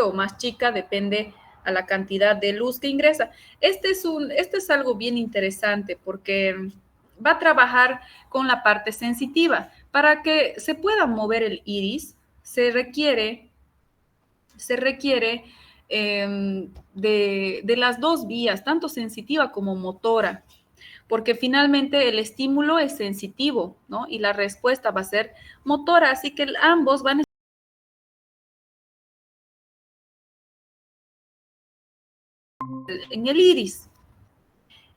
o más chica, depende a la cantidad de luz que ingresa. Este es algo bien interesante porque va a trabajar con la parte sensitiva. Para que se pueda mover el iris, se requiere de las dos vías, tanto sensitiva como motora, porque finalmente el estímulo es sensitivo, ¿no? Y la respuesta va a ser motora, así que ambos van a estar en el iris.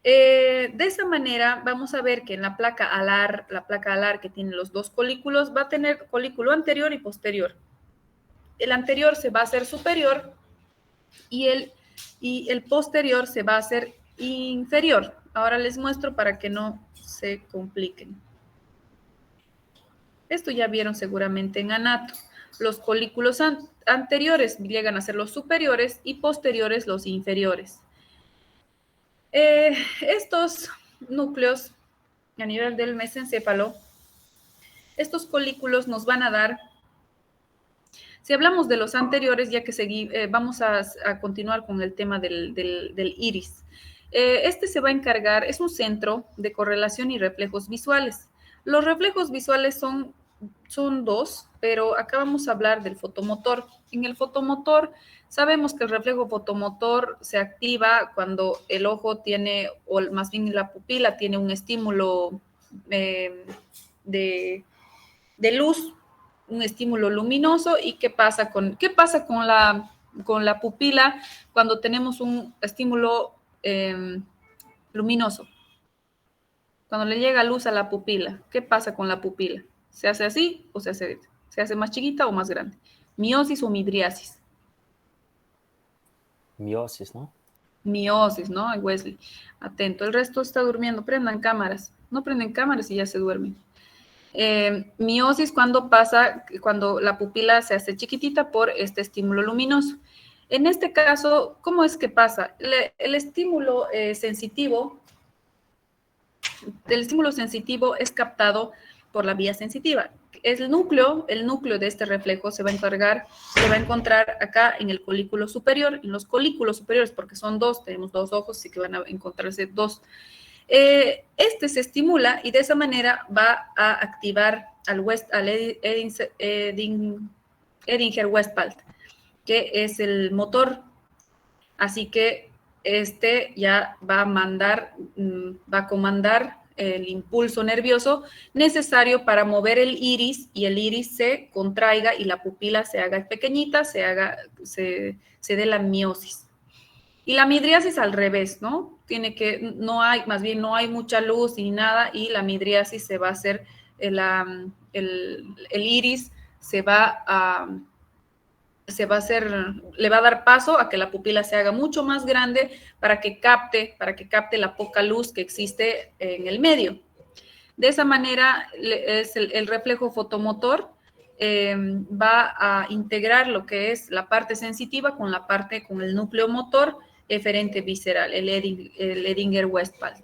De esa manera vamos a ver que en la placa alar que tiene los dos colículos, va a tener colículo anterior y posterior. El anterior se va a hacer superior y el posterior se va a hacer inferior. Ahora les muestro para que no se compliquen. Esto ya vieron seguramente en anato. Los colículos anteriores llegan a ser los superiores y posteriores los inferiores. Estos núcleos a nivel del mesencéfalo, estos colículos nos van a dar, si hablamos de los anteriores, ya que vamos a continuar con el tema del iris. Este se va a encargar, es un centro de correlación y reflejos visuales. Los reflejos visuales son dos, pero acá vamos a hablar del fotomotor. En el fotomotor, sabemos que el reflejo fotomotor se activa cuando el ojo tiene, o más bien la pupila tiene un estímulo de luz, un estímulo luminoso. ¿Y qué pasa con la pupila cuando tenemos un estímulo luminoso? Cuando le llega luz a la pupila, ¿qué pasa con la pupila? ¿Se hace así o se hace más chiquita o más grande? Miosis o midriasis. Miosis, ¿no? Miosis, ¿no? Wesley, atento. El resto está durmiendo. Prendan cámaras. No prenden cámaras y ya se duermen. Miosis cuando la pupila se hace chiquitita por este estímulo luminoso. En este caso, ¿cómo es que pasa? El estímulo sensitivo es captado por la vía sensitiva. El núcleo de este reflejo se va a encontrar acá en el colículo superior, en los colículos superiores, porque son dos, tenemos dos ojos, así que van a encontrarse dos. Este se estimula y de esa manera va a activar al Edinger-Westphal, que es el motor. Así que este ya va a comandar el impulso nervioso necesario para mover el iris y el iris se contraiga y la pupila se haga pequeñita, se dé la miosis. Y la midriasis al revés, ¿no? No hay mucha luz ni nada y la midriasis se va a hacer, el iris le va a dar paso a que la pupila se haga mucho más grande para que capte la poca luz que existe en el medio. De esa manera, es el reflejo fotomotor va a integrar lo que es la parte sensitiva con el núcleo motor eferente visceral, el Edinger-Westphal.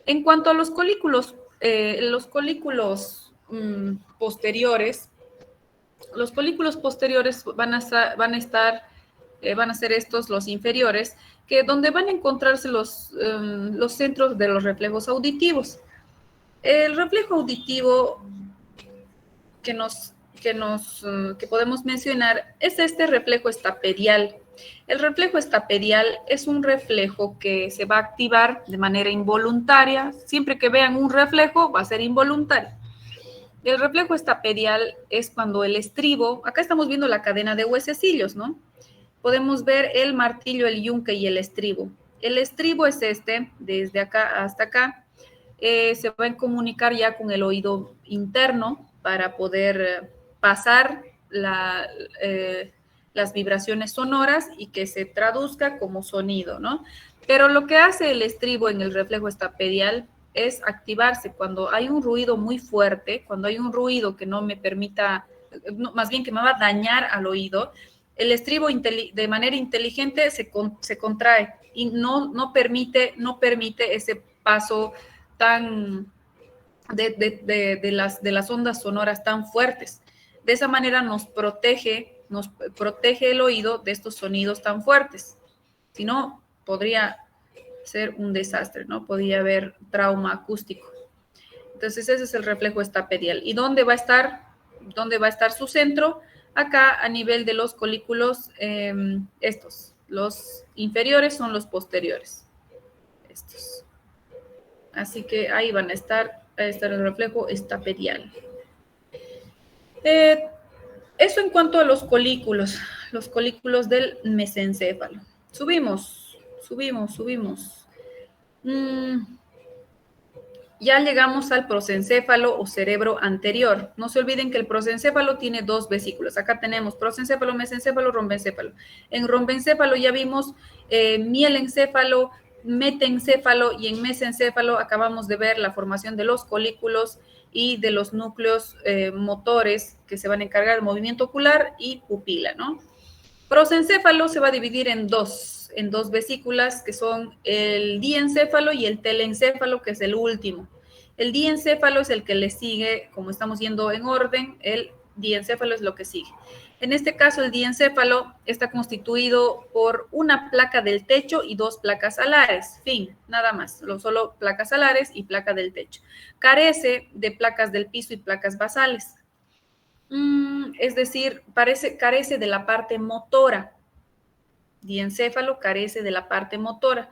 En cuanto a los colículos posteriores, los colículos posteriores van a ser estos, los inferiores, donde van a encontrarse los centros de los reflejos auditivos. El reflejo auditivo que podemos mencionar es este reflejo estapedial. El reflejo estapedial es un reflejo que se va a activar de manera involuntaria. Siempre que vean un reflejo, va a ser involuntario. El reflejo estapedial es cuando el estribo, acá estamos viendo la cadena de huesecillos, ¿no? Podemos ver el martillo, el yunque y el estribo. El estribo es desde acá hasta acá. Se va a comunicar ya con el oído interno para poder pasar las vibraciones sonoras y que se traduzca como sonido, ¿no? Pero lo que hace el estribo en el reflejo estapedial es activarse cuando hay un ruido muy fuerte, cuando hay un ruido que no me permita, más bien que me va a dañar al oído. El estribo de manera inteligente se contrae y no permite ese paso de las ondas sonoras tan fuertes. De esa manera nos protege nos protege el oído de estos sonidos tan fuertes. Si no, podría ser un desastre, ¿no? Podría haber trauma acústico. Entonces, ese es el reflejo estapedial. ¿Y dónde va a estar? ¿Dónde va a estar su centro? Acá, a nivel de los colículos, estos. Los inferiores son los posteriores. Estos. Así que ahí van a estar el reflejo estapedial. Eso en cuanto a los colículos del mesencéfalo. Subimos. Ya llegamos al prosencéfalo o cerebro anterior. No se olviden que el prosencéfalo tiene dos vesículas. Acá tenemos prosencéfalo, mesencéfalo, rombencéfalo. En rombencéfalo ya vimos mielencéfalo, metencéfalo, y en mesencéfalo acabamos de ver la formación de los colículos y de los núcleos motores que se van a encargar del movimiento ocular y pupila, ¿no? Prosencéfalo se va a dividir en dos vesículas, que son el diencéfalo y el telencéfalo, que es el último. El diencéfalo es el que le sigue, como estamos yendo en orden, el diencéfalo es lo que sigue. En este caso, el diencéfalo está constituido por una placa del techo y dos placas alares. Fin, nada más, solo placas alares y placa del techo. Carece de placas del piso y placas basales. Es decir, carece de la parte motora. Diencéfalo carece de la parte motora.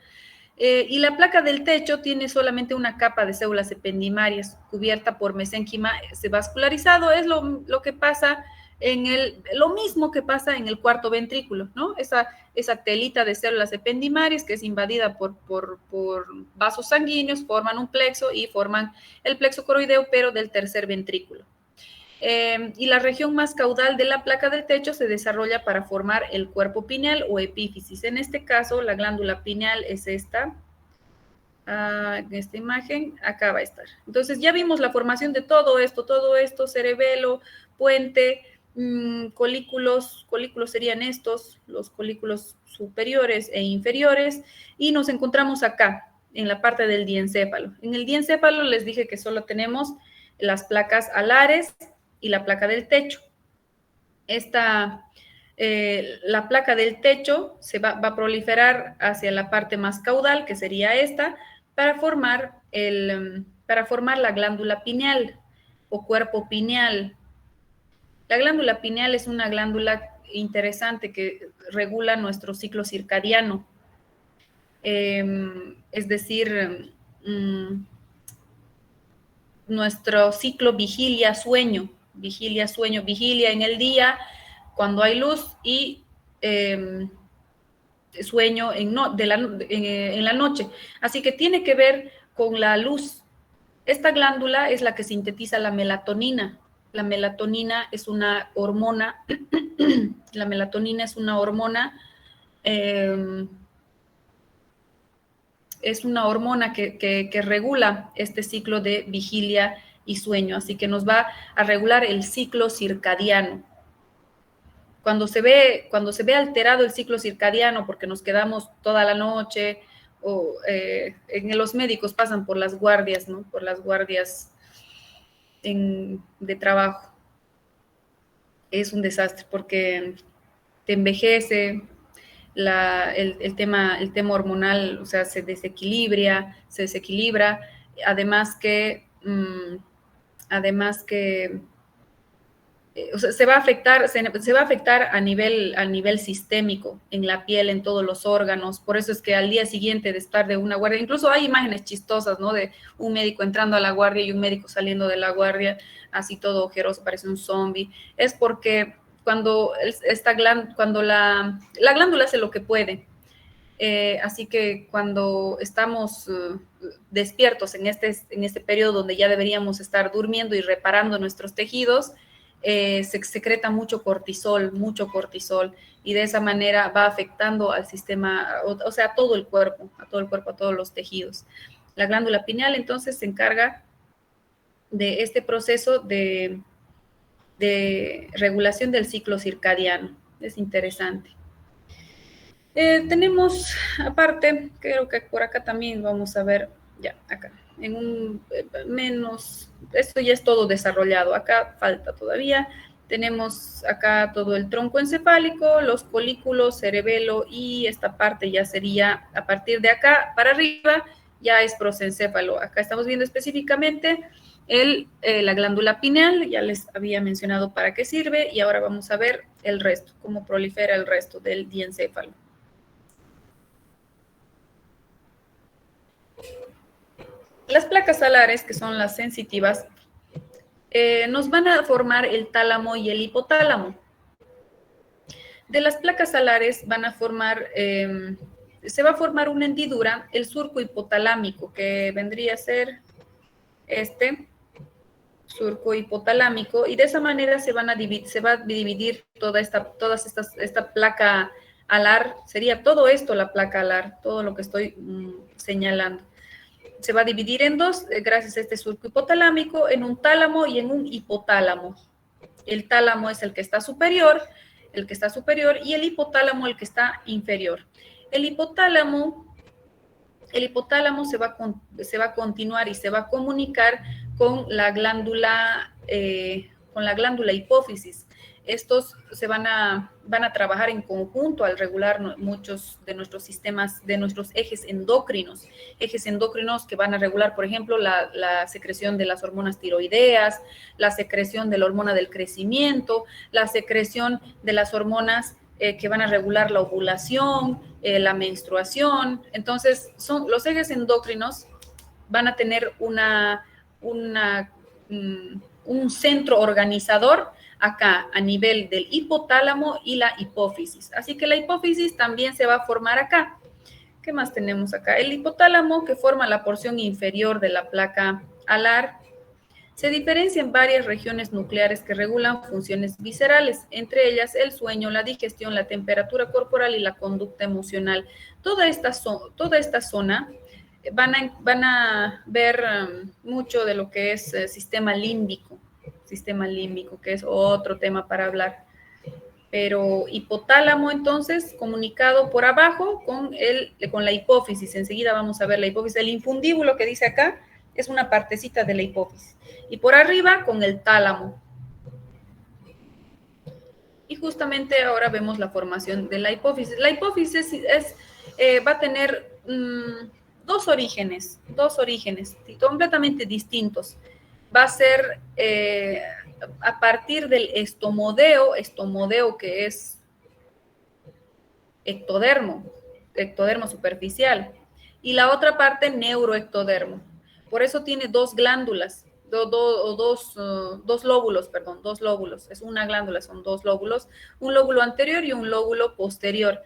Y la placa del techo tiene solamente una capa de células ependimarias cubierta por mesénquima vascularizado. Es lo que pasa lo mismo que pasa en el cuarto ventrículo, ¿no? Esa telita de células ependimarias que es invadida por vasos sanguíneos, forman un plexo y forman el plexo coroideo, pero del tercer ventrículo. Y la región más caudal de la placa del techo se desarrolla para formar el cuerpo pineal o epífisis. En este caso, la glándula pineal es esta. En esta imagen, acá va a estar. Entonces, ya vimos la formación de todo esto, cerebelo, puente, colículos serían estos, los colículos superiores e inferiores, y nos encontramos acá, en la parte del diencéfalo. En el diencéfalo les dije que solo tenemos las placas alares y la placa del techo. La placa del techo se va a proliferar hacia la parte más caudal, que sería esta, para formar la glándula pineal o cuerpo pineal. La glándula pineal es una glándula interesante que regula nuestro ciclo circadiano. Es decir, nuestro ciclo vigilia-sueño, vigilia en el día cuando hay luz y sueño en la noche. Así que tiene que ver con la luz. Esta glándula es la que sintetiza la melatonina. La melatonina es una hormona. La melatonina es una hormona. Es una hormona que regula este ciclo de vigilia y sueño, así que nos va a regular el ciclo circadiano. Cuando se ve alterado el ciclo circadiano porque nos quedamos toda la noche, o en los médicos pasan por las guardias, ¿no? Por las guardias de trabajo. Es un desastre porque te envejece, el tema hormonal, o sea, se desequilibra, además que o sea, se va a afectar a nivel sistémico, en la piel, en todos los órganos. Por eso es que al día siguiente de estar de una guardia, incluso hay imágenes chistosas, ¿no? De un médico entrando a la guardia y un médico saliendo de la guardia, así todo ojeroso, parece un zombie. Es porque cuando la glándula hace lo que puede. Así que cuando estamos despiertos en este periodo donde ya deberíamos estar durmiendo y reparando nuestros tejidos, se secreta mucho cortisol, y de esa manera va afectando al sistema, o sea, a todo el cuerpo, a todos los tejidos. La glándula pineal entonces se encarga de este proceso de regulación del ciclo circadiano. Es interesante. Tenemos, aparte, creo que por acá también vamos a ver, ya, acá, esto ya es todo desarrollado, acá falta todavía. Tenemos acá todo el tronco encefálico, los colículos, cerebelo, y esta parte ya sería, a partir de acá para arriba, ya es prosencéfalo. Acá estamos viendo específicamente la glándula pineal, ya les había mencionado para qué sirve, y ahora vamos a ver el resto, cómo prolifera el resto del diencéfalo. Las placas alares, que son las sensitivas, nos van a formar el tálamo y el hipotálamo. De las placas alares van a formar, se va a formar una hendidura, el surco hipotalámico, que vendría a ser este surco hipotalámico, y de esa manera se va a dividir esta placa alar, sería todo esto la placa alar, todo lo que estoy señalando. Se va a dividir en dos, gracias a este surco hipotalámico, en un tálamo y en un hipotálamo. El tálamo es el que está superior, y el hipotálamo el que está inferior. El hipotálamo se va a continuar y se va a comunicar con la glándula hipófisis. Estos se van a trabajar en conjunto al regular muchos de nuestros sistemas, de nuestros ejes endocrinos que van a regular, por ejemplo, la secreción de las hormonas tiroideas, la secreción de la hormona del crecimiento, la secreción de las hormonas que van a regular la ovulación, la menstruación. Entonces, los ejes endocrinos van a tener un centro organizador acá a nivel del hipotálamo y la hipófisis. Así que la hipófisis también se va a formar acá. ¿Qué más tenemos acá? El hipotálamo, que forma la porción inferior de la placa alar, se diferencia en varias regiones nucleares que regulan funciones viscerales, entre ellas el sueño, la digestión, la temperatura corporal y la conducta emocional. Toda esta zona van a ver mucho de lo que es sistema límbico, que es otro tema para hablar. Pero hipotálamo, entonces, comunicado por abajo con la hipófisis. Enseguida vamos a ver la hipófisis. El infundíbulo que dice acá es una partecita de la hipófisis. Y por arriba con el tálamo. Y justamente ahora vemos la formación de la hipófisis. La hipófisis va a tener dos orígenes completamente distintos. Va a ser a partir del estomodeo que es ectodermo superficial, y la otra parte neuroectodermo. Por eso tiene dos glándulas, dos lóbulos. Es una glándula, son dos lóbulos, un lóbulo anterior y un lóbulo posterior.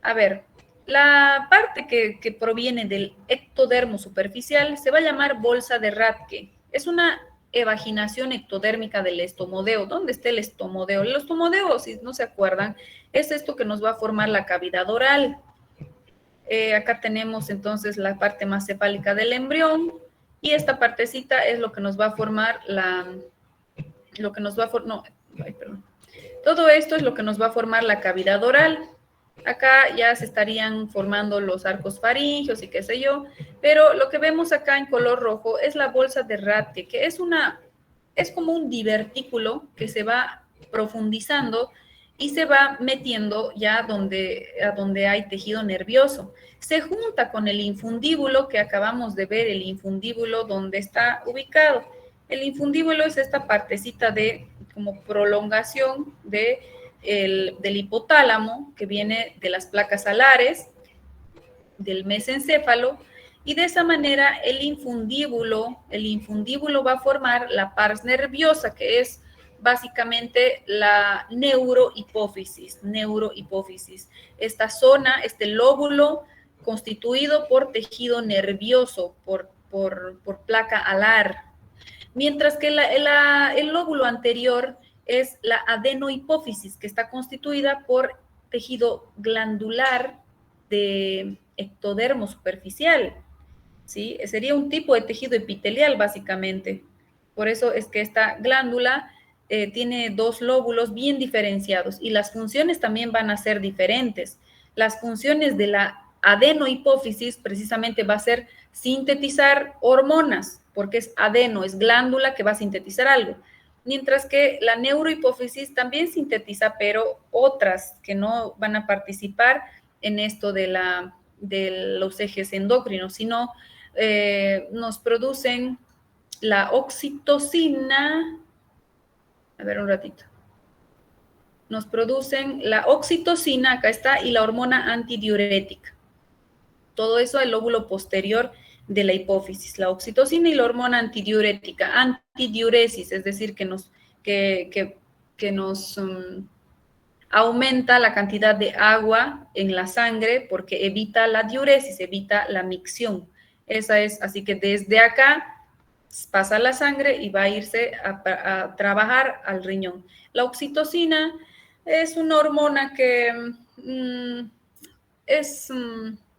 A ver, la parte que proviene del ectodermo superficial se va a llamar bolsa de Rathke. Es una evaginación ectodérmica del estomodeo. ¿Dónde está el estomodeo? El estomodeo, si no se acuerdan, es esto que nos va a formar la cavidad oral. Acá tenemos entonces la parte más cefálica del embrión, y esta partecita es lo que nos va a formar todo esto es lo que nos va a formar la cavidad oral. Acá ya se estarían formando los arcos faringios y qué sé yo, pero lo que vemos acá en color rojo es la bolsa de Rathke, que es como un divertículo que se va profundizando y se va metiendo ya a donde hay tejido nervioso. Se junta con el infundíbulo que acabamos de ver, el infundíbulo donde está ubicado. El infundíbulo es esta partecita de como prolongación del hipotálamo, que viene de las placas alares, del mesencéfalo, y de esa manera el infundíbulo va a formar la pars nerviosa, que es básicamente la neurohipófisis. Esta zona, este lóbulo constituido por tejido nervioso, por placa alar. Mientras que el lóbulo anterior es la adenohipófisis, que está constituida por tejido glandular de ectodermo superficial, ¿sí? Sería un tipo de tejido epitelial, básicamente. Por eso es que esta glándula tiene dos lóbulos bien diferenciados, y las funciones también van a ser diferentes. Las funciones de la adenohipófisis precisamente va a ser sintetizar hormonas, porque es glándula que va a sintetizar algo. mientras que la neurohipófisis también sintetiza, pero otras que no van a participar en esto de los ejes endocrinos, sino nos producen la oxitocina. A ver un ratito. Nos producen la oxitocina, acá está, y la hormona antidiurética. Todo eso el lóbulo posterior de la hipófisis, la oxitocina y la hormona antidiurética, antidiuresis, es decir, que nos aumenta la cantidad de agua en la sangre porque evita la diuresis, evita la micción. Esa es, así que desde acá pasa la sangre y va a irse a trabajar al riñón. La oxitocina es una hormona que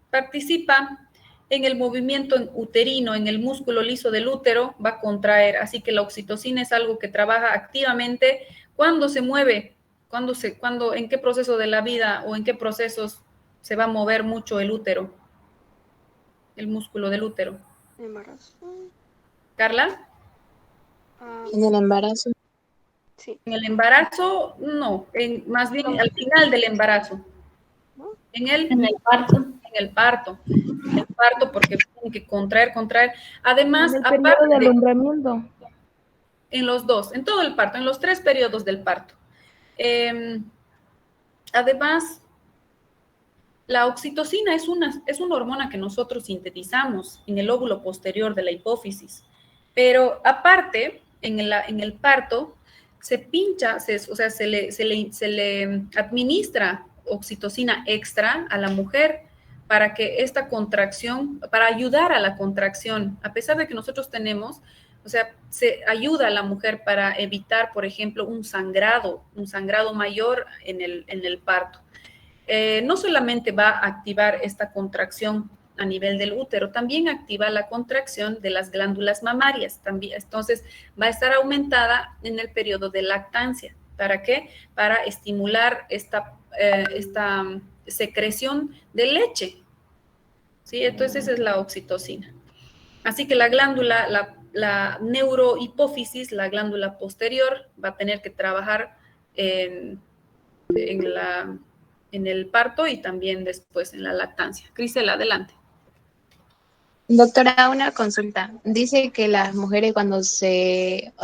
participa en el movimiento uterino, en el músculo liso del útero, va a contraer. Así que la oxitocina es algo que trabaja activamente cuando se mueve, en qué proceso de la vida o en qué procesos se va a mover mucho el útero, el músculo del útero. Embarazo. ¿Carla? En el embarazo. Sí. En el embarazo, no, más bien al final del embarazo. En el parto. En el parto, porque tienen que contraer. Además, en el periodo de alumbramiento. En los dos, en todo el parto, en los 3 periodos del parto. Además, la oxitocina es una hormona que nosotros sintetizamos en el lóbulo posterior de la hipófisis. Pero aparte, en el parto, se pincha, se le administra oxitocina extra a la mujer para que esta contracción, para ayudar a la contracción, a pesar de que nosotros tenemos, se ayuda a la mujer para evitar, por ejemplo, un sangrado mayor en el parto. No solamente va a activar esta contracción a nivel del útero, también activa la contracción de las glándulas mamarias. También, entonces, va a estar aumentada en el periodo de lactancia. ¿Para qué? Para estimular esta secreción de leche. ¿Sí? Entonces, esa es la oxitocina. Así que la glándula, la neurohipófisis, la glándula posterior, va a tener que trabajar en el parto y también después en la lactancia. Crisela, adelante. Doctora, una consulta. Dice que las mujeres cuando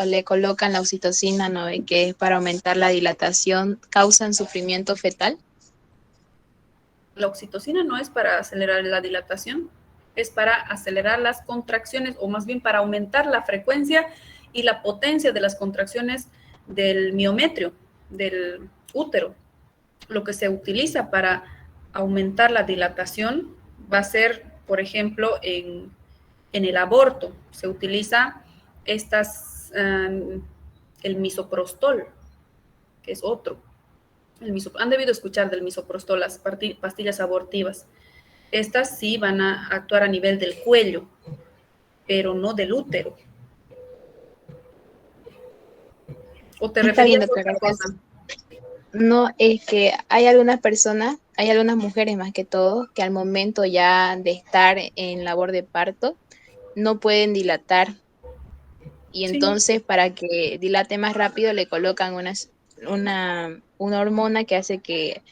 le colocan la oxitocina, ¿no? Que es para aumentar la dilatación, ¿causan sufrimiento fetal? La oxitocina no es para acelerar la dilatación, es para acelerar las contracciones, o más bien para aumentar la frecuencia y la potencia de las contracciones del miometrio, del útero. Lo que se utiliza para aumentar la dilatación va a ser, por ejemplo, en el aborto. Se utiliza el misoprostol, que es otro. Han debido escuchar del misoprostol, las pastillas abortivas. Estas sí van a actuar a nivel del cuello, pero no del útero. ¿O te referías a otra cosa? No, es que hay algunas personas, hay algunas mujeres más que todo, que al momento ya de estar en labor de parto, no pueden dilatar. Y entonces, para que dilate más rápido, le colocan una hormona que hace que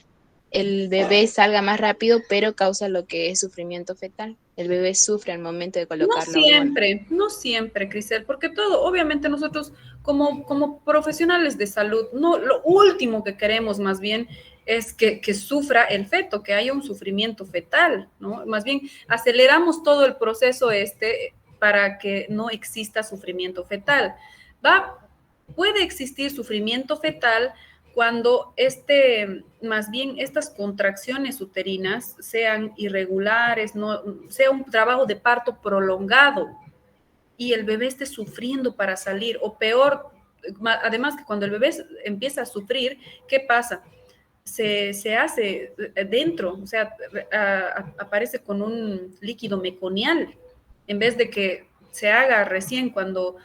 el bebé salga más rápido, pero causa lo que es sufrimiento fetal. El bebé sufre al momento de colocar la hormona. No siempre, Crisel, porque obviamente nosotros como profesionales de salud, no, lo último que queremos más bien es que sufra el feto, que haya un sufrimiento fetal, ¿no? Más bien aceleramos todo el proceso para que no exista sufrimiento fetal. Puede existir sufrimiento fetal cuando más bien estas contracciones uterinas sean irregulares, no sea un trabajo de parto prolongado y el bebé esté sufriendo para salir, o peor, además que cuando el bebé empieza a sufrir, ¿qué pasa? Se hace dentro, o sea, aparece con un líquido meconial, en vez de que se haga recién cuando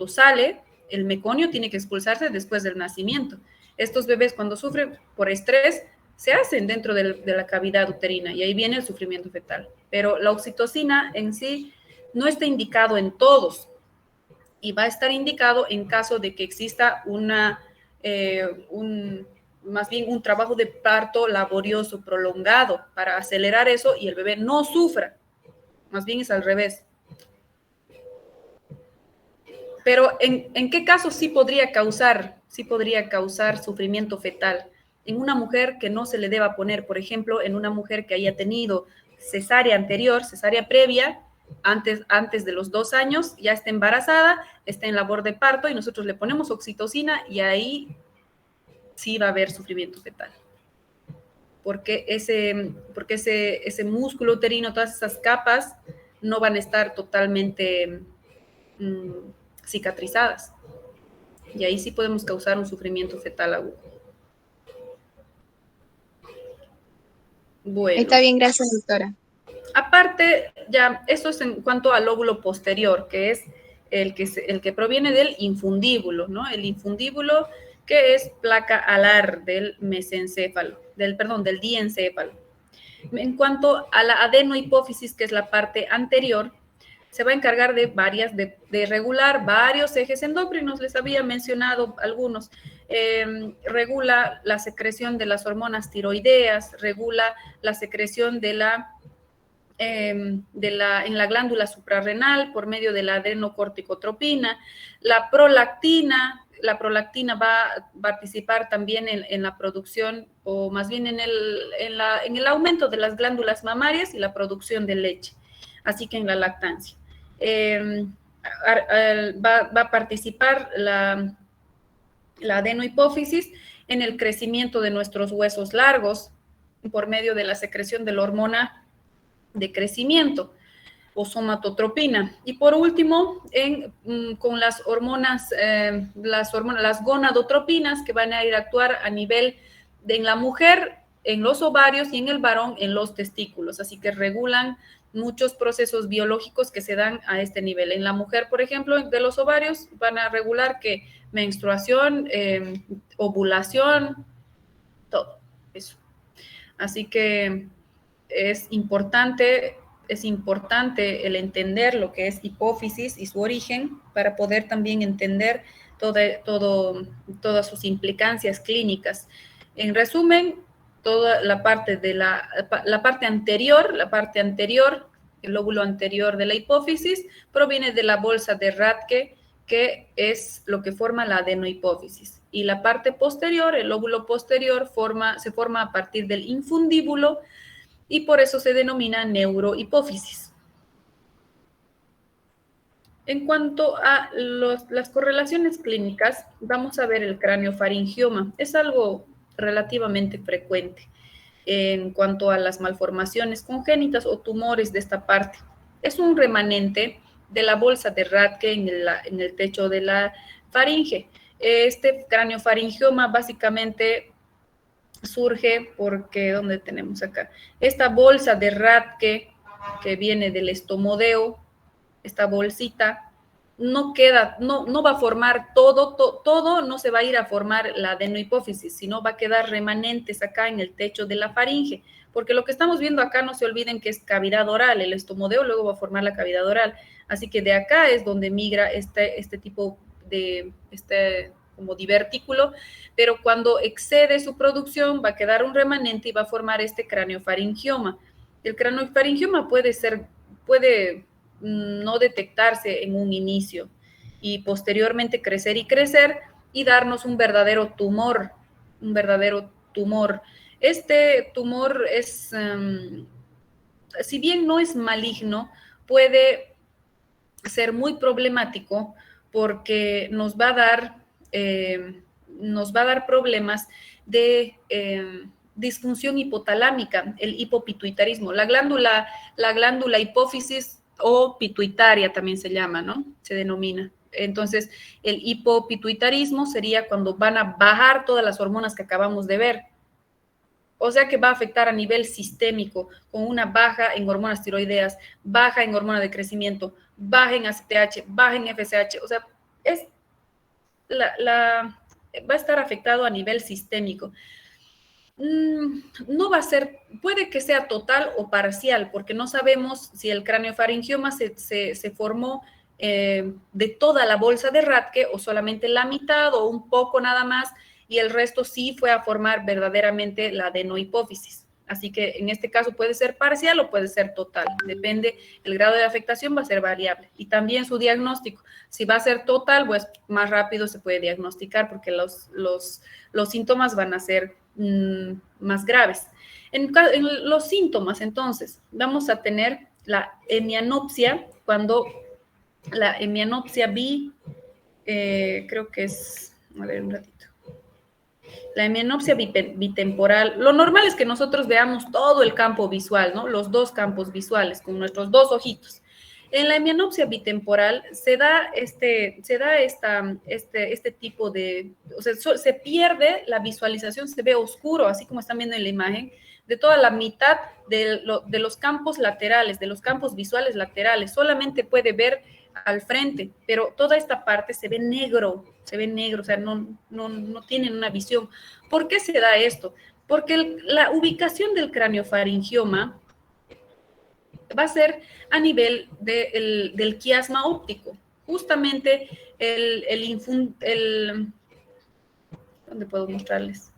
sale. El meconio tiene que expulsarse después del nacimiento. Estos bebés, cuando sufren por estrés, se hacen dentro de la cavidad uterina y ahí viene el sufrimiento fetal. Pero la oxitocina en sí no está indicado en todos. y va a estar indicado en caso de que exista más bien un trabajo de parto laborioso, prolongado, para acelerar eso y el bebé no sufra. Más bien es al revés. Pero ¿en qué caso sí podría causar sufrimiento fetal? En una mujer que no se le deba poner, por ejemplo, en una mujer que haya tenido cesárea anterior, cesárea previa, antes de los 2 años, ya está embarazada, está en labor de parto y nosotros le ponemos oxitocina y ahí sí va a haber sufrimiento fetal. Porque ese músculo uterino, todas esas capas, no van a estar totalmente cicatrizadas. Y ahí sí podemos causar un sufrimiento fetal agudo. Bueno. Está bien, gracias, doctora. Aparte, ya, eso es en cuanto al lóbulo posterior, que es el que proviene del infundíbulo, ¿no? El infundíbulo, que es placa alar del mesencéfalo, del diencéfalo. En cuanto a la adenohipófisis, que es la parte anterior, se va a encargar de regular varios ejes endocrinos, les había mencionado algunos. Regula la secreción de las hormonas tiroideas, regula la secreción en la glándula suprarrenal por medio de la adenocorticotropina. La prolactina va a participar también en la producción, o más bien en el aumento de las glándulas mamarias y la producción de leche, así que en la lactancia. Va a participar la adenohipófisis en el crecimiento de nuestros huesos largos por medio de la secreción de la hormona de crecimiento o somatotropina. Y por último, con las hormonas, las gonadotropinas, que van a ir a actuar a nivel en la mujer, en los ovarios, y en el varón, en los testículos. Así que regulan muchos procesos biológicos que se dan a este nivel. En la mujer, por ejemplo, de los ovarios, van a regular que menstruación, ovulación, todo eso. Así que es importante el entender lo que es hipófisis y su origen para poder también entender todas sus implicancias clínicas. En resumen, toda la parte anterior, el lóbulo anterior de la hipófisis, proviene de la bolsa de Rathke, que es lo que forma la adenohipófisis. Y la parte posterior, el lóbulo posterior, se forma a partir del infundíbulo, y por eso se denomina neurohipófisis. En cuanto a las correlaciones clínicas, vamos a ver el craneofaringioma. Es algo relativamente frecuente en cuanto a las malformaciones congénitas o tumores de esta parte. Es un remanente de la bolsa de Rathke en el techo de la faringe. Este craneofaringioma básicamente surge porque, ¿dónde tenemos acá? Esta bolsa de Rathke que viene del estomodeo, esta bolsita, no va a formar todo, no se va a ir a formar la adenohipófisis, sino va a quedar remanentes acá en el techo de la faringe, porque lo que estamos viendo acá, no se olviden que es cavidad oral, el estomodeo luego va a formar la cavidad oral, así que de acá es donde migra este tipo de, como divertículo, pero cuando excede su producción va a quedar un remanente y va a formar este craneofaringioma. El craneofaringioma puede no detectarse en un inicio y posteriormente crecer y darnos un verdadero tumor. Este tumor es, si bien no es maligno, puede ser muy problemático porque nos va a dar problemas de disfunción hipotalámica, el hipopituitarismo. La glándula hipófisis o pituitaria también se llama, ¿no? Se denomina. Entonces, el hipopituitarismo sería cuando van a bajar todas las hormonas que acabamos de ver. O sea que va a afectar a nivel sistémico, con una baja en hormonas tiroideas, baja en hormona de crecimiento, baja en ACTH, baja en FSH. O sea, va a estar afectado a nivel sistémico. No va a ser, puede que sea total o parcial, porque no sabemos si el craneofaringioma se formó de toda la bolsa de Rathke o solamente la mitad o un poco nada más, y el resto sí fue a formar verdaderamente la adenohipófisis. Así que en este caso puede ser parcial o puede ser total, depende, el grado de afectación va a ser variable. Y también su diagnóstico, si va a ser total, pues más rápido se puede diagnosticar porque los síntomas van a ser más graves. En los síntomas, entonces, vamos a tener la hemianopsia, cuando la hemianopsia creo que es, a ver un ratito. La hemianopsia bitemporal, lo normal es que nosotros veamos todo el campo visual, ¿no? Los dos campos visuales con nuestros dos ojitos. En la hemianopsia bitemporal se da este tipo de, o sea, se pierde la visualización, se ve oscuro, así como están viendo en la imagen, de toda la mitad de los campos laterales, de los campos visuales laterales, solamente puede ver al frente, pero toda esta parte se ve negro, o sea, no tienen una visión. ¿Por qué se da esto? Porque la ubicación del craniofaringioma va a ser a nivel del quiasma óptico. Justamente ¿dónde puedo mostrarles?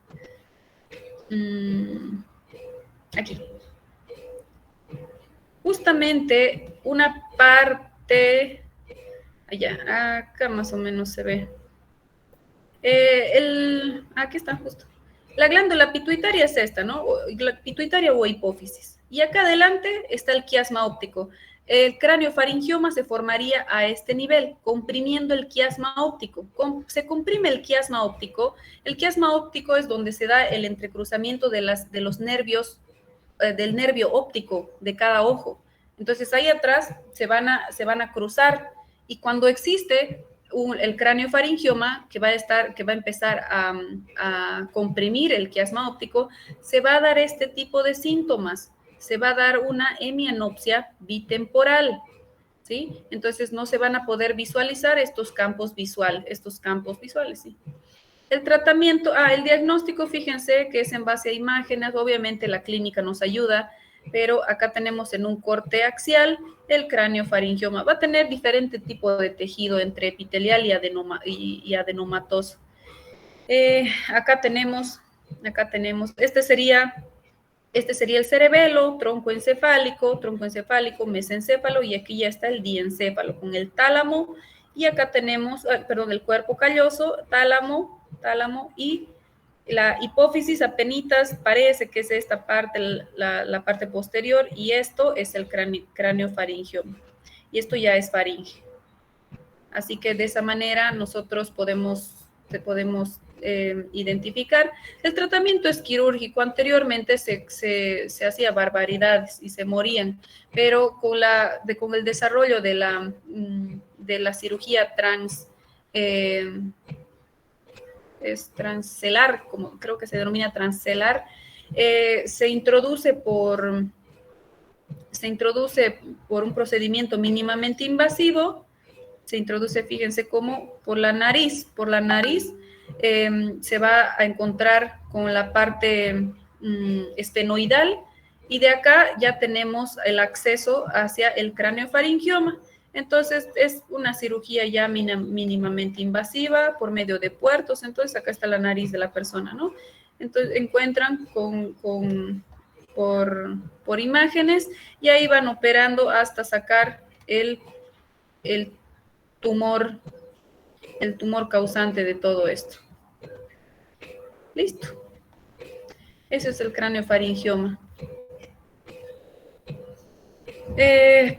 Aquí. Justamente una parte, allá, acá más o menos se ve. Aquí está justo. La glándula pituitaria es esta, ¿no? La pituitaria o hipófisis. Y acá adelante está el quiasma óptico. El craniofaringioma se formaría a este nivel, comprimiendo el quiasma óptico. Se comprime el quiasma óptico. El quiasma óptico es donde se da el entrecruzamiento de los nervios, del nervio óptico de cada ojo. Entonces ahí atrás se van a cruzar, y cuando existe el craniofaringioma que va a empezar a comprimir el quiasma óptico, se va a dar este tipo de síntomas. Se va a dar una hemianopsia bitemporal, ¿sí? Entonces no se van a poder visualizar estos campos visuales, ¿sí? El tratamiento, el diagnóstico, fíjense que es en base a imágenes, obviamente la clínica nos ayuda, pero acá tenemos en un corte axial el craniofaringioma. Va a tener diferente tipo de tejido entre epitelial y adenomatoso. Acá tenemos, este sería el cerebelo, tronco encefálico, mesencéfalo, y aquí ya está el diencéfalo con el tálamo, y acá tenemos, el cuerpo calloso, tálamo, y la hipófisis apenitas parece que es esta parte, la parte posterior, y esto es el craniofaringioma, y esto ya es faringe. Así que de esa manera nosotros podemos identificar. El tratamiento es quirúrgico. Anteriormente se hacía barbaridades y se morían, pero con el desarrollo de la cirugía es transcelar, como creo que se denomina transcelar, se introduce por un procedimiento mínimamente invasivo. Se introduce, fíjense cómo, por la nariz. Se va a encontrar con la parte esfenoidal, y de acá ya tenemos el acceso hacia el craniofaringioma. Entonces es una cirugía ya mínimamente invasiva por medio de puertos. Entonces acá está la nariz de la persona, ¿no? Entonces encuentran por imágenes, y ahí van operando hasta sacar el tumor causante de todo esto. Listo. Ese es el craniofaringioma.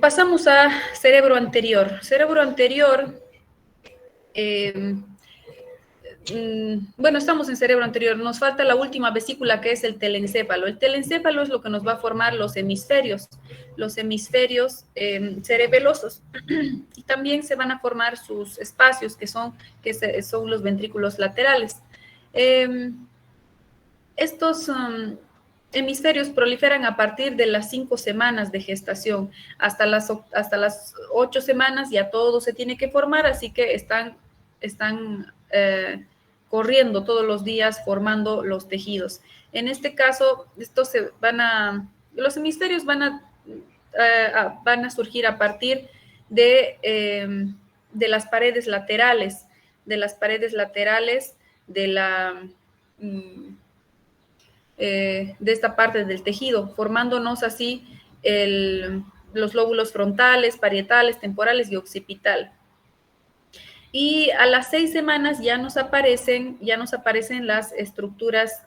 Pasamos a cerebro anterior. Cerebro anterior, estamos en cerebro anterior. Nos falta la última vesícula, que es el telencéfalo. El telencéfalo es lo que nos va a formar los hemisferios cerebelosos. Y también se van a formar sus espacios, que son los ventrículos laterales. Estos hemisferios proliferan a partir de las 5 semanas de gestación. Hasta las 8 semanas ya todo se tiene que formar, así que están corriendo todos los días formando los tejidos. En este caso, los hemisferios van a surgir a partir de las paredes laterales, de esta parte del tejido, formándonos así los lóbulos frontales, parietales, temporales y occipital. Y a las 6 semanas ya nos aparecen las estructuras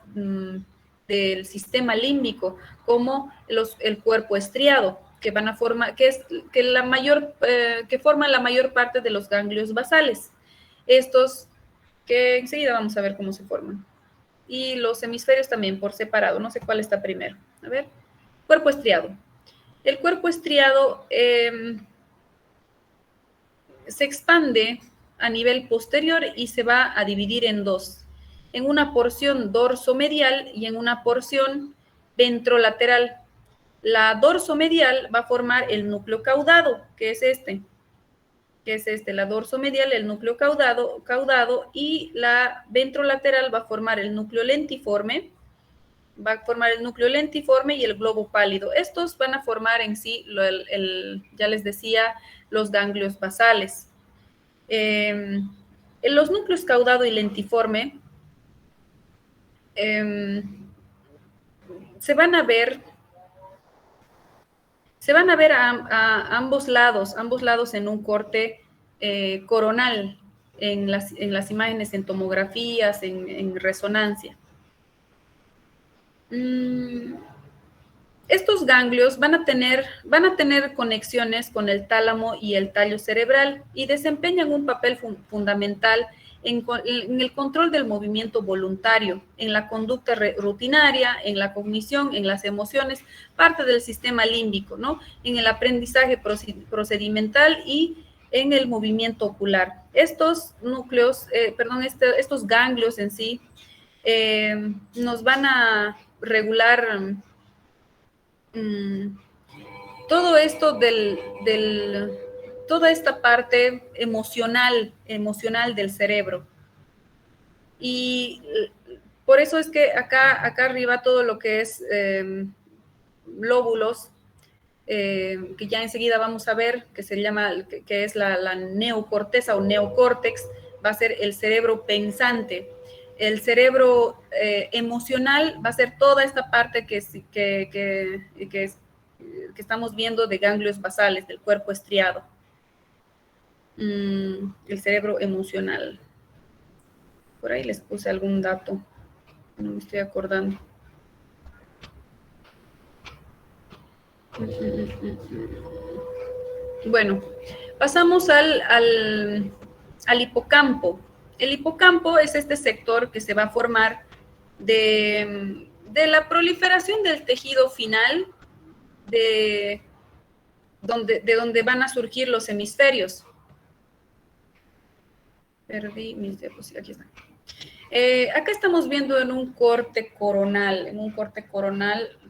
del sistema límbico, como el cuerpo estriado, que van a formar, que forman la mayor parte de los ganglios basales. Estos que enseguida vamos a ver cómo se forman. Y los hemisferios también por separado, no sé cuál está primero. A ver, cuerpo estriado. El cuerpo estriado se expande a nivel posterior y se va a dividir en dos, en una porción dorsomedial y en una porción ventrolateral. La dorsomedial va a formar el núcleo caudado, que es este, la dorsomedial, el núcleo caudado, y la ventrolateral va a formar el núcleo lentiforme, y el globo pálido. Estos van a formar en sí, ya les decía, los ganglios basales. En los núcleos caudado y lentiforme se van a ver a ambos lados en un corte coronal, en las imágenes, en tomografías, en resonancia. Estos ganglios van a tener conexiones con el tálamo y el tallo cerebral y desempeñan un papel fundamental en el control del movimiento voluntario, en la conducta rutinaria, en la cognición, en las emociones, parte del sistema límbico, ¿no? En el aprendizaje procedimental y en el movimiento ocular. Estos núcleos, estos ganglios en sí, nos van a regular todo esto toda esta parte emocional del cerebro. Y por eso es que acá arriba todo lo que es lóbulos, que ya enseguida vamos a ver, que se llama, que es la neocorteza o neocórtex, va a ser el cerebro pensante. El cerebro emocional va a ser toda esta parte que estamos viendo de ganglios basales, del cuerpo estriado. El cerebro emocional. Por ahí les puse algún dato, no me estoy acordando. Bueno, pasamos al hipocampo. El hipocampo es este sector que se va a formar de la proliferación del tejido final, de donde van a surgir los hemisferios. Perdí mis diapositivas, aquí están. Acá estamos viendo en un corte coronal,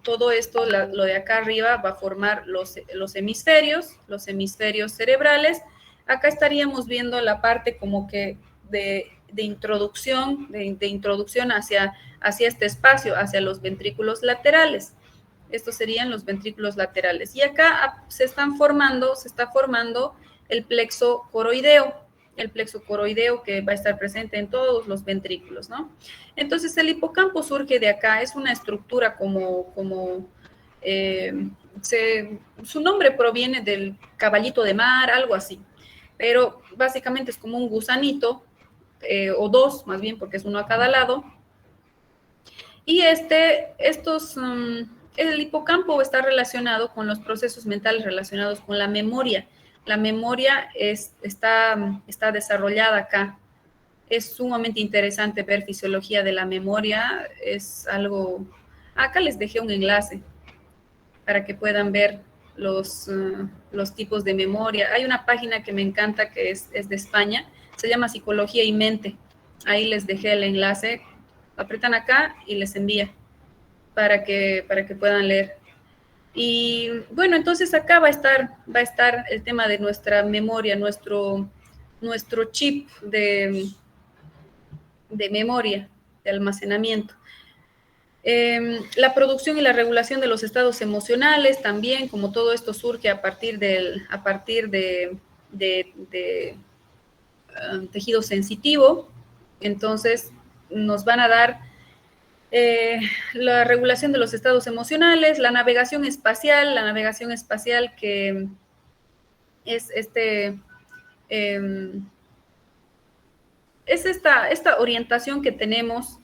todo esto, lo de acá arriba va a formar los hemisferios cerebrales. Acá estaríamos viendo la parte como que de introducción hacia este espacio, hacia los ventrículos laterales. Estos serían los ventrículos laterales. Y acá se está formando el plexo coroideo, que va a estar presente en todos los ventrículos, ¿no? Entonces, el hipocampo surge de acá, es una estructura su nombre proviene del caballito de mar, algo así, pero básicamente es como un gusanito, o dos, más bien, porque es uno a cada lado. Y el hipocampo está relacionado con los procesos mentales relacionados con la memoria. La memoria está desarrollada acá. Es sumamente interesante ver fisiología de la memoria. Es algo... Acá les dejé un enlace para que puedan ver los tipos de memoria. Hay una página que me encanta que es de España. Se llama Psicología y Mente. Ahí les dejé el enlace. Apretan acá y les envía para que puedan leer. Y bueno, entonces acá va a estar el tema de nuestra memoria, nuestro chip de memoria, de almacenamiento. La producción y la regulación de los estados emocionales también, como todo esto surge a partir de tejido sensitivo. Entonces, nos van a dar la regulación de los estados emocionales, la navegación espacial que es esta orientación que tenemos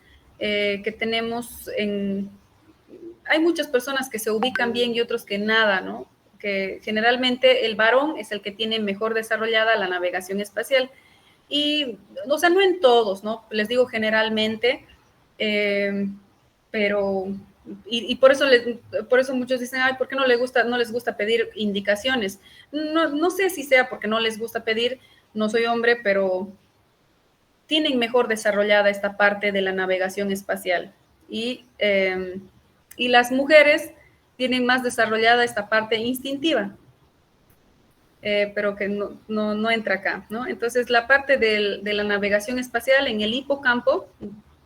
hay muchas personas que se ubican bien y otros que nada, ¿no? Que generalmente el varón es el que tiene mejor desarrollada la navegación espacial. Y, o sea, no en todos, ¿no? Les digo generalmente, pero, y por eso muchos dicen, ay, ¿por qué no les gusta pedir indicaciones? No sé si sea porque no les gusta pedir, no soy hombre, pero tienen mejor desarrollada esta parte de la navegación espacial. Y las mujeres tienen más desarrollada esta parte instintiva, pero que no entra acá, ¿no? Entonces, la parte de la navegación espacial en el hipocampo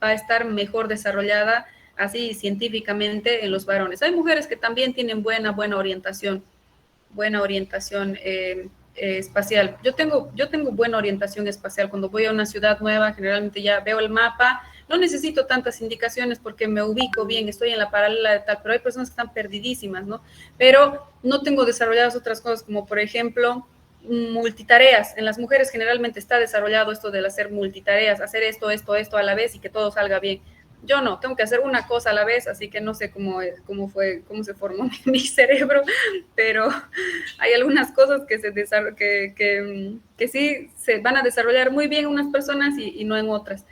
va a estar mejor desarrollada así científicamente en los varones. Hay mujeres que también tienen buena orientación espacial. Yo tengo buena orientación espacial. Cuando voy a una ciudad nueva, generalmente ya veo el mapa. No necesito tantas indicaciones porque me ubico bien, estoy en la paralela de tal, pero hay personas que están perdidísimas, ¿no? Pero no tengo desarrolladas otras cosas, como por ejemplo, multitareas. En las mujeres generalmente está desarrollado esto del hacer multitareas, hacer esto a la vez y que todo salga bien. Yo no, tengo que hacer una cosa a la vez, así que no sé cómo se formó mi cerebro, pero hay algunas cosas que sí se van a desarrollar muy bien en unas personas y no en otras.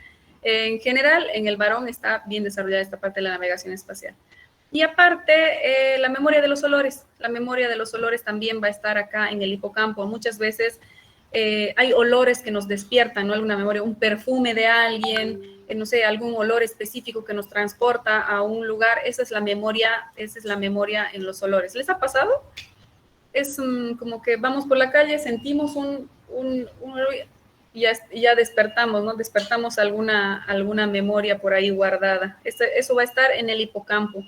En general, en el varón está bien desarrollada esta parte de la navegación espacial. Y aparte, la memoria de los olores. La memoria de los olores también va a estar acá en el hipocampo. Muchas veces hay olores que nos despiertan, ¿no? Alguna memoria, un perfume de alguien, no sé, algún olor específico que nos transporta a un lugar. Esa es la memoria en los olores. ¿Les ha pasado? Es como que vamos por la calle, sentimos un olor y ya despertamos, ¿no? Despertamos alguna memoria por ahí guardada. Eso va a estar en el hipocampo.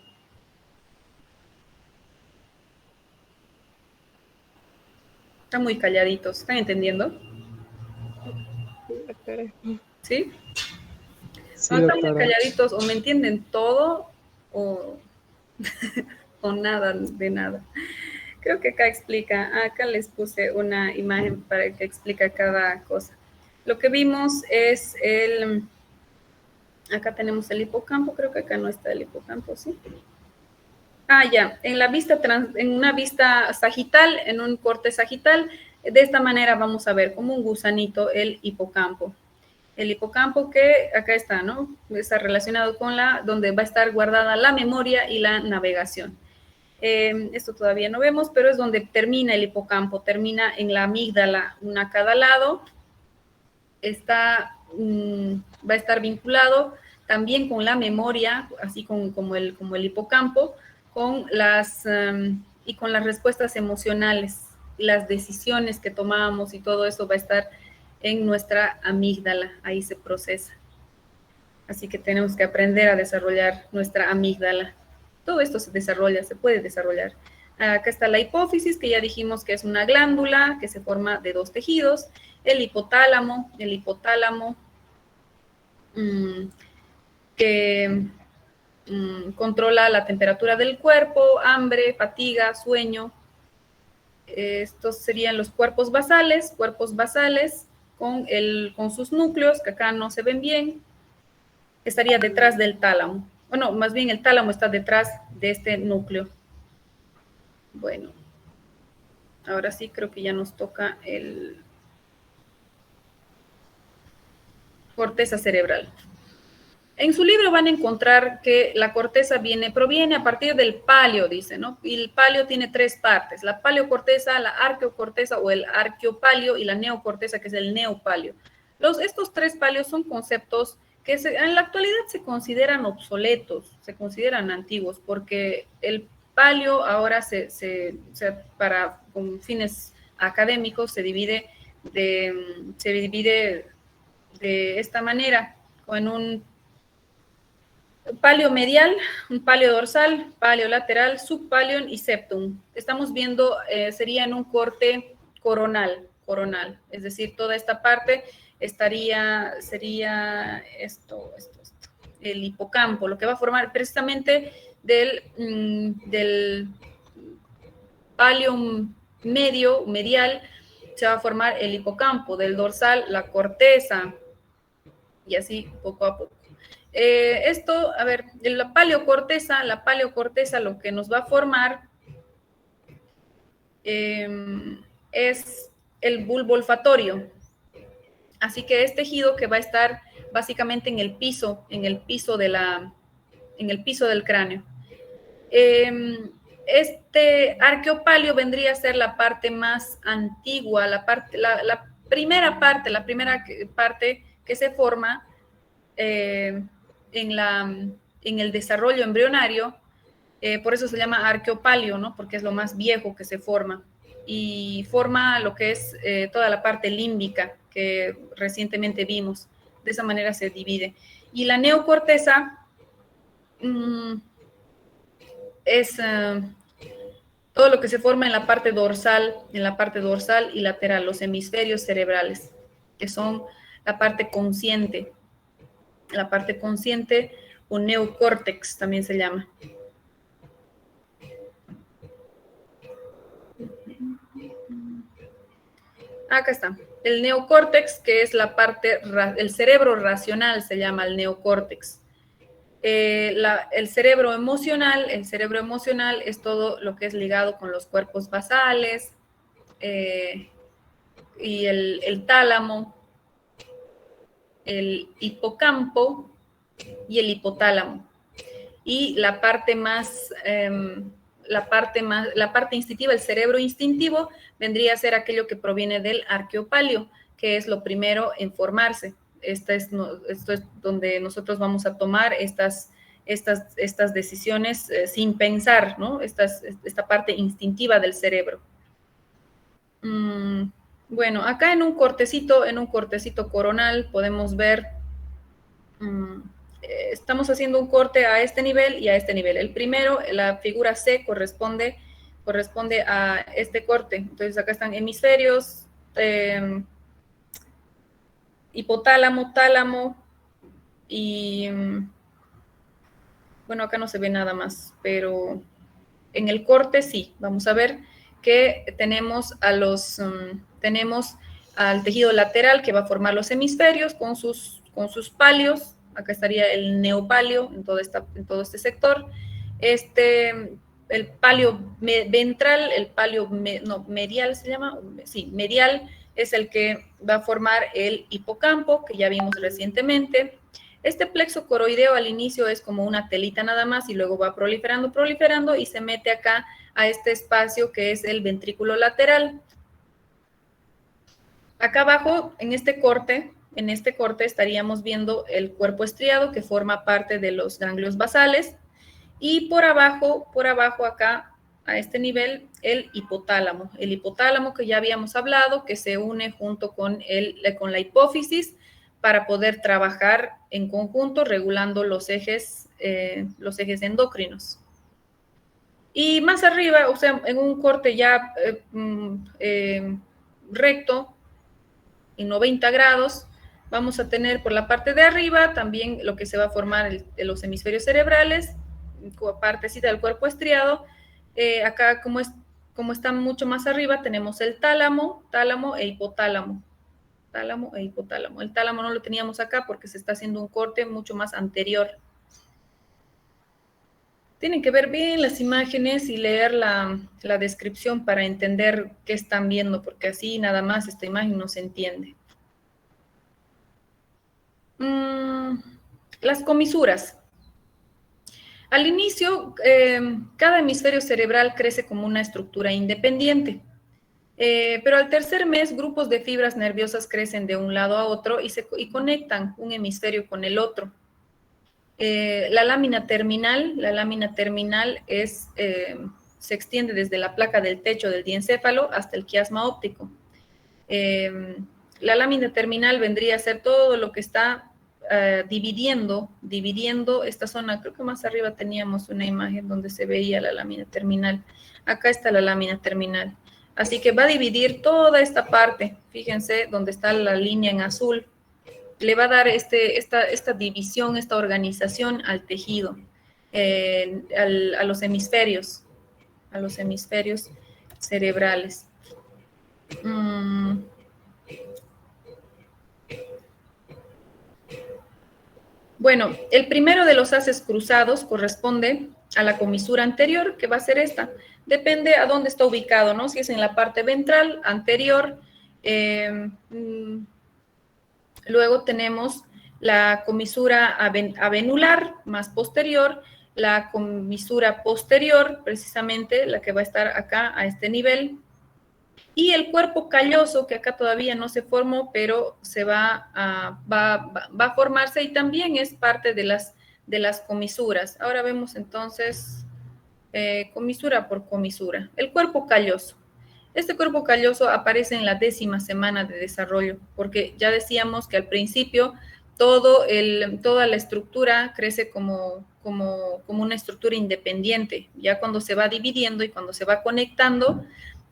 Están muy calladitos, ¿están entendiendo? ¿Sí? Sí, No, están muy doctora. calladitos, o me entienden todo o nada de nada. Creo que acá les puse una imagen para que explique cada cosa. Lo que vimos es acá tenemos el hipocampo, creo que acá no está el hipocampo, ¿sí? Ya, en una vista sagital, en un corte sagital, de esta manera vamos a ver como un gusanito el hipocampo. El hipocampo que acá está, ¿no? Está relacionado con donde va a estar guardada la memoria y la navegación. Esto todavía no vemos, pero es donde termina el hipocampo, termina en la amígdala, una a cada lado. Va a estar vinculado también con la memoria, así como el hipocampo, con las respuestas emocionales, las decisiones que tomamos y todo eso va a estar en nuestra amígdala, ahí se procesa. Así que tenemos que aprender a desarrollar nuestra amígdala. Todo esto se puede desarrollar. Acá está la hipófisis, que ya dijimos que es una glándula que se forma de dos tejidos. El hipotálamo que controla la temperatura del cuerpo, hambre, fatiga, sueño. Estos serían los cuerpos basales con sus núcleos, que acá no se ven bien. Estaría detrás del tálamo. Bueno, más bien el tálamo está detrás de este núcleo. Bueno, ahora sí creo que ya nos toca el corteza cerebral. En su libro van a encontrar que la corteza proviene a partir del palio, dice, ¿no? Y el palio tiene tres partes: la paleocorteza, la arqueocorteza o el arqueopalio y la neocorteza, que es el neopalio. Estos tres palios son conceptos que en la actualidad se consideran obsoletos, se consideran antiguos, porque el palio ahora con fines académicos se divide de esta manera, en un palio medial, un palio dorsal, palio lateral, subpalion y septum. Estamos viendo, sería en un corte coronal. coronal. Es decir, toda esta parte sería el hipocampo, lo que va a formar precisamente del palio medial, se va a formar el hipocampo, del dorsal la corteza, y así poco a poco. Esto, a ver, la paleocorteza lo que nos va a formar es el bulbo olfatorio. Así que es tejido que va a estar básicamente en el piso del cráneo. Este arqueopalio vendría a ser la parte más antigua, la primera parte que se forma en el desarrollo embrionario. Por eso se llama arqueopalio, ¿no? Porque es lo más viejo que se forma. Y forma lo que es toda la parte límbica que recientemente vimos. De esa manera se divide. Y la neocorteza es todo lo que se forma en la parte dorsal y lateral, los hemisferios cerebrales, que son la parte consciente o neocórtex también se llama. Acá está. El neocórtex, que es la parte, el cerebro racional se llama el neocórtex. El cerebro emocional es todo lo que es ligado con los cuerpos basales y el tálamo, el hipocampo y el hipotálamo. Y la parte instintiva, el cerebro instintivo, vendría a ser aquello que proviene del arqueopalio, que es lo primero en formarse. Esto es donde nosotros vamos a tomar estas decisiones sin pensar, ¿no? Esta parte instintiva del cerebro. Bueno, acá en un cortecito coronal podemos ver, estamos haciendo un corte a este nivel y a este nivel. El primero, la figura C, corresponde a este corte. Entonces acá están hemisferios, hipotálamo, tálamo y bueno, acá no se ve nada más, pero en el corte sí, vamos a ver que tenemos al tejido lateral que va a formar los hemisferios con sus palios. Acá estaría el neopalio en todo este sector. El palio ventral, el palio medial se llama, sí, medial, es el que va a formar el hipocampo, que ya vimos recientemente. Este plexo coroideo al inicio es como una telita nada más y luego va proliferando y se mete acá a este espacio que es el ventrículo lateral. Acá abajo, en este corte estaríamos viendo el cuerpo estriado que forma parte de los ganglios basales y por abajo acá a este nivel el hipotálamo que ya habíamos hablado, que se une junto con la hipófisis para poder trabajar en conjunto regulando los ejes endocrinos. Y más arriba, o sea, en un corte ya recto, en 90 grados, vamos a tener por la parte de arriba también lo que se va a formar los hemisferios cerebrales, partecita del cuerpo estriado. Acá, como está mucho más arriba, tenemos el tálamo e hipotálamo. El tálamo no lo teníamos acá porque se está haciendo un corte mucho más anterior. Tienen que ver bien las imágenes y leer la descripción para entender qué están viendo, porque así nada más esta imagen no se entiende. Las comisuras. Al inicio, cada hemisferio cerebral crece como una estructura independiente. Pero al tercer mes, grupos de fibras nerviosas crecen de un lado a otro y conectan un hemisferio con el otro. La lámina terminal se extiende desde la placa del techo del diencéfalo hasta el quiasma óptico. La lámina terminal vendría a ser todo lo que está dividiendo esta zona. Creo que más arriba teníamos una imagen donde se veía la lámina terminal. Acá está la lámina terminal. Así que va a dividir toda esta parte, fíjense donde está la línea en azul, le va a dar esta división, esta organización al tejido, a los hemisferios cerebrales. Bueno, el primero de los haces cruzados corresponde a la comisura anterior, que va a ser esta. Depende a dónde está ubicado, ¿no? Si es en la parte ventral, anterior. Luego tenemos la comisura avenular, más posterior. La comisura posterior, precisamente, la que va a estar acá, a este nivel. Y el cuerpo calloso, que acá todavía no se formó, pero se va a formarse y también es parte de las comisuras. Ahora vemos entonces comisura por comisura. El cuerpo calloso. Este cuerpo calloso aparece en la 10ª semana de desarrollo, porque ya decíamos que al principio toda la estructura crece como una estructura independiente. Ya cuando se va dividiendo y cuando se va conectando,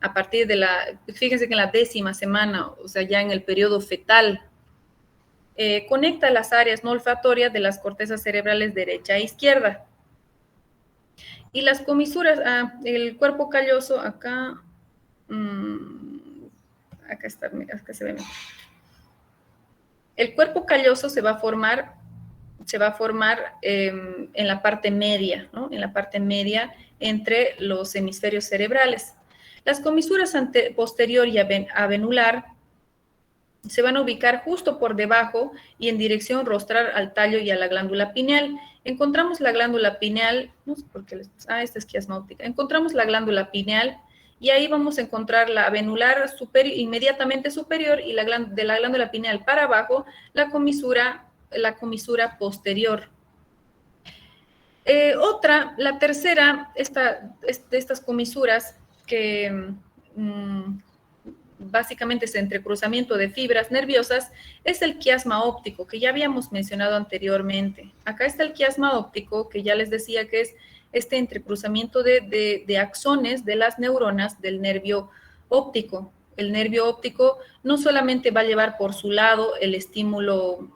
a partir de fíjense que en la 10ª semana, o sea, ya en el periodo fetal, conecta las áreas no olfatorias de las cortezas cerebrales derecha e izquierda. Y las comisuras, el cuerpo calloso, acá está, mira, acá se ve mejor. El cuerpo calloso se va a formar en la parte media, ¿no? En la parte media entre los hemisferios cerebrales. Las comisuras posterior y avenular se van a ubicar justo por debajo y en dirección rostral al tallo y a la glándula pineal. Encontramos la glándula pineal, no sé por qué, esta es quiasma óptica. Encontramos la glándula pineal y ahí vamos a encontrar la avenular inmediatamente superior y de la glándula pineal para abajo, la comisura posterior. La tercera, de estas comisuras que básicamente es entrecruzamiento de fibras nerviosas, es el quiasma óptico, que ya habíamos mencionado anteriormente. Acá está el quiasma óptico, que ya les decía que es este entrecruzamiento de axones de las neuronas del nervio óptico. El nervio óptico no solamente va a llevar por su lado el estímulo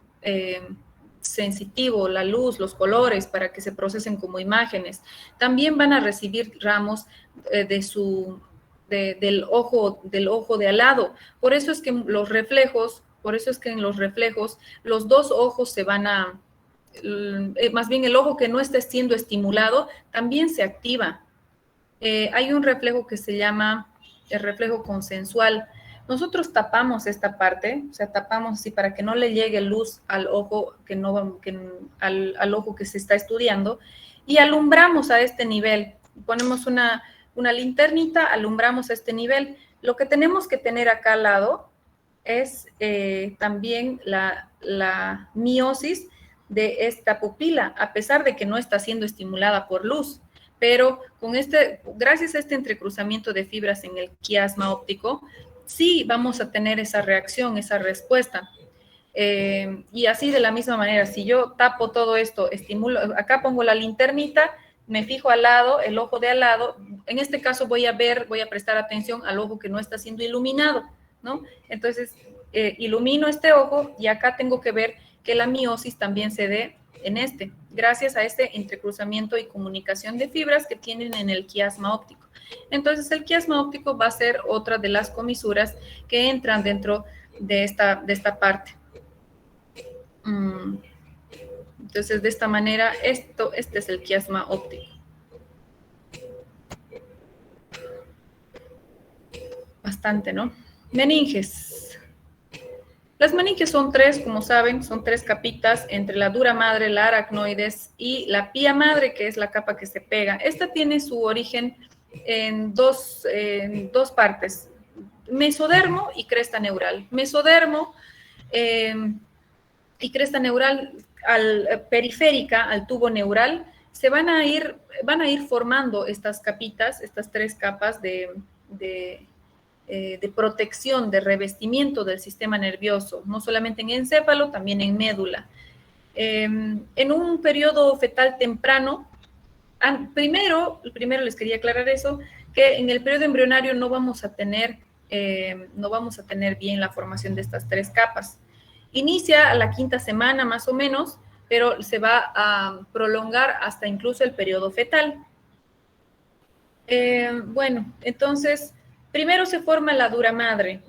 sensitivo, la luz, los colores, para que se procesen como imágenes. También van a recibir ramos del ojo de al lado. Por eso es que en los reflejos, los dos ojos se van a, más bien el ojo que no está siendo estimulado, también se activa. Hay un reflejo que se llama el reflejo consensual. Nosotros tapamos esta parte, o sea, tapamos así para que no le llegue luz al ojo al ojo que se está estudiando, y alumbramos a este nivel. Ponemos una linternita, alumbramos a este nivel. Lo que tenemos que tener acá al lado es también la miosis de esta pupila, a pesar de que no está siendo estimulada por luz. Pero gracias a este entrecruzamiento de fibras en el quiasma óptico, sí vamos a tener esa reacción, esa respuesta. Y así de la misma manera, si yo tapo todo esto, estimulo, acá pongo la linternita, me fijo al lado, el ojo de al lado, en este caso voy a prestar atención al ojo que no está siendo iluminado, ¿no? Entonces, ilumino este ojo y acá tengo que ver que la miosis también se dé gracias a este entrecruzamiento y comunicación de fibras que tienen en el quiasma óptico. Entonces, el quiasma óptico va a ser otra de las comisuras que entran dentro de esta parte. Entonces, de esta manera, este es el quiasma óptico. Bastante, ¿no? Meninges. Las meninges son tres, como saben, son tres capitas entre la dura madre, la aracnoides y la pía madre, que es la capa que se pega. Esta tiene su origen en dos partes, mesodermo y cresta neural. Mesodermo y cresta neural periférica al tubo neural, van a ir formando estas capitas, estas tres capas de protección, de revestimiento del sistema nervioso, no solamente en encéfalo, también en médula. En un periodo fetal temprano primero les quería aclarar eso, que en el periodo embrionario no vamos a tener bien la formación de estas 3 capas. Inicia a la 5ª semana más o menos, pero se va a prolongar hasta incluso el periodo fetal. Bueno, entonces, primero se forma la dura madre,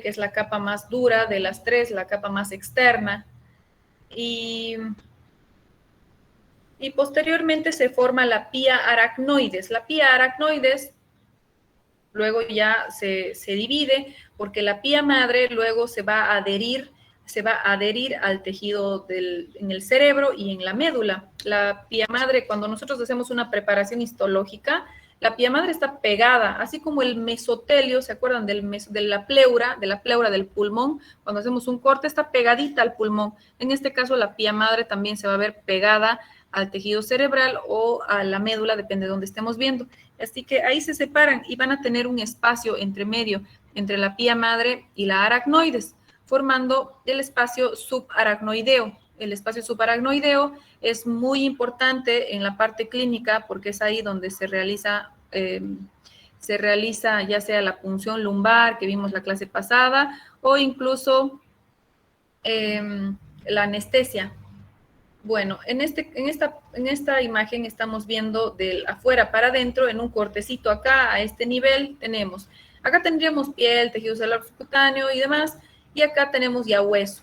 que es la capa más dura de las 3, la capa más externa, y posteriormente se forma la pía aracnoides. La pía aracnoides luego ya se divide porque la pía madre luego se va a adherir al tejido en el cerebro y en la médula. La pía madre, cuando nosotros hacemos una preparación histológica, la pía madre está pegada, así como el mesotelio, ¿se acuerdan de la pleura del pulmón? Cuando hacemos un corte está pegadita al pulmón. En este caso la pía madre también se va a ver pegada al tejido cerebral o a la médula, depende de dónde estemos viendo. Así que ahí se separan y van a tener un espacio entre medio, entre la pía madre y la aracnoides, formando el espacio subaracnoideo. El espacio subaracnoideo es muy importante en la parte clínica porque es ahí donde se realiza ya sea la punción lumbar que vimos la clase pasada o incluso la anestesia. Bueno, en esta imagen estamos viendo del afuera para adentro en un cortecito acá a este nivel acá tendríamos piel, tejido celular subcutáneo y demás, y acá tenemos ya hueso